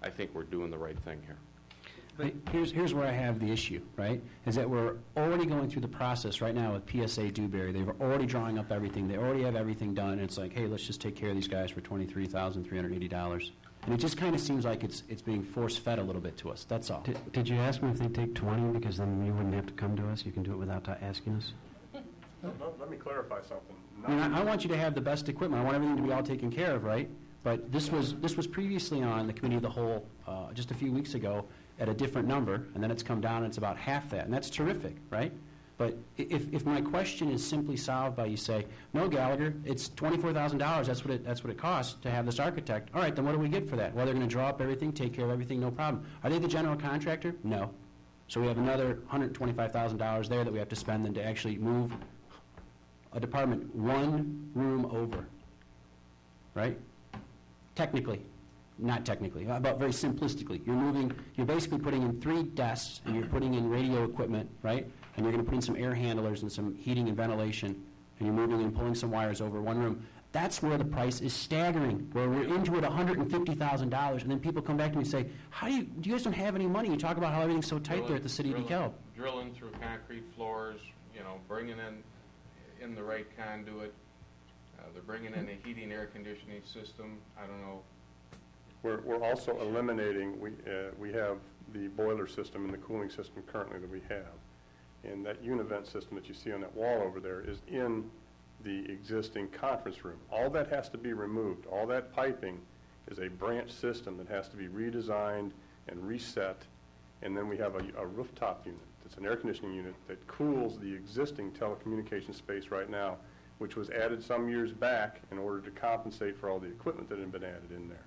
I think we're doing the right thing here. But here's where I have the issue, right, is that we're already going through the process right now with PSA Dewberry. They're already drawing up everything. They already have everything done, and it's like, hey, let's just take care of these guys for $23,380. And it just kind of seems like it's being force-fed a little bit to us. That's all. Did you ask them if they take 20, because then you wouldn't have to come to us? You can do it without asking us? Let me clarify something. I mean, I want you to have the best equipment. I want everything to be all taken care of, right? But this was previously on the Committee of the Whole just a few weeks ago at a different number, and then it's come down and it's about half that, and that's terrific, right? But if my question is simply solved by you say, no, Gallagher, it's $24,000, that's what it costs to have this architect. All right, then what do we get for that? Well, they're going to draw up everything, take care of everything, no problem. Are they the general contractor? No. So we have another $125,000 there that we have to spend then to actually move a department one room over, right? Technically. Not technically, but very simplistically. You're basically putting in 3 desks, and you're putting in radio equipment, right? And you're going to put in some air handlers and some heating and ventilation, and you're moving and pulling some wires over one room. That's where the price is staggering, where we're into it $150,000, and then people come back to me and say, do you guys don't have any money? You talk about how everything's so tight there at the city of DeKalb. Drilling through concrete floors, bringing in the right conduit. They're bringing in a heating air conditioning system. I don't know. We're also eliminating, we have the boiler system and the cooling system currently that we have. And that univent system that you see on that wall over there is in the existing conference room. All that has to be removed. All that piping is a branch system that has to be redesigned and reset. And then we have a rooftop unit. It's an air conditioning unit that cools the existing telecommunications space right now, which was added some years back in order to compensate for all the equipment that had been added in there.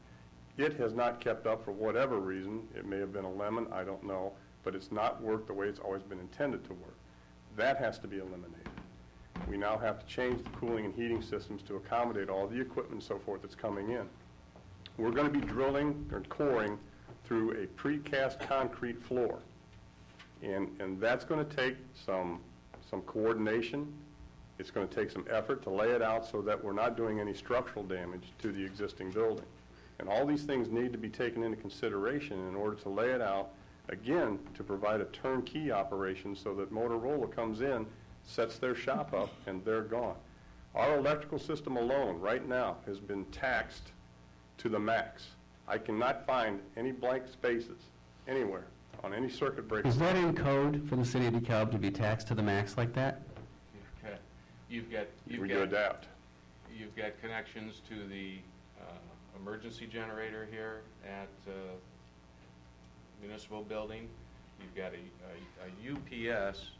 It has not kept up for whatever reason. It may have been a lemon, I don't know, but it's not worked the way it's always been intended to work. That has to be eliminated. We now have to change the cooling and heating systems to accommodate all the equipment and so forth that's coming in. We're going to be drilling or coring through a precast concrete floor. And that's going to take some coordination. It's going to take some effort to lay it out so that we're not doing any structural damage to the existing building. And all these things need to be taken into consideration in order to lay it out, again, to provide a turnkey operation so that Motorola comes in, sets their shop up, and they're gone. Our electrical system alone right now has been taxed to the max. I cannot find any blank spaces anywhere on any circuit breaker. Is that in code for the city of DeKalb to be taxed to the max like that? Okay. You've got connections to the emergency generator here at municipal building. You've got a UPS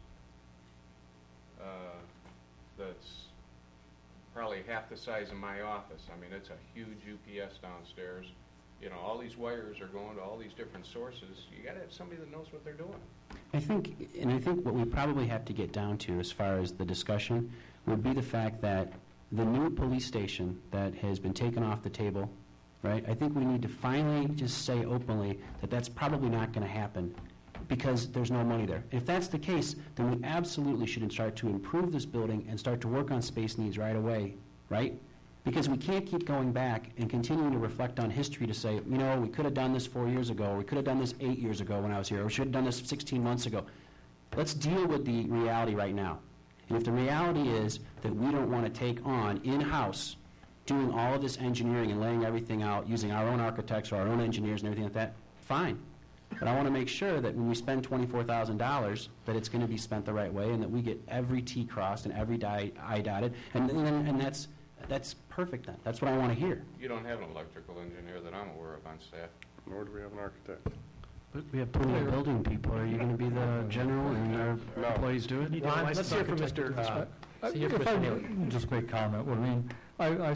that's probably half the size of my office. I mean, it's a huge UPS downstairs. All these wires are going to all these different sources. You got to have somebody that knows what they're doing. I think what we probably have to get down to as far as the discussion would be the fact that the new police station that has been taken off the table, right? I think we need to finally just say openly that that's probably not going to happen because there's no money there. If that's the case, then we absolutely should start to improve this building and start to work on space needs right away, right? Because we can't keep going back and continuing to reflect on history to say, we could have done this 4 years ago, or we could have done this 8 years ago when I was here, or we should have done this 16 months ago. Let's deal with the reality right now. And if the reality is that we don't want to take on in-house doing all of this engineering and laying everything out using our own architects or our own engineers and everything like that, fine. But I want to make sure that when we spend $24,000 that it's going to be spent the right way and that we get every T crossed and every I dotted. And that's perfect then. That's what I want to hear. You don't have an electrical engineer that I'm aware of on staff. Nor do we have an architect. But we have plenty of building people. Are you going to be the general and our employees do it? Let's hear from Mr. If I can just make a comment. I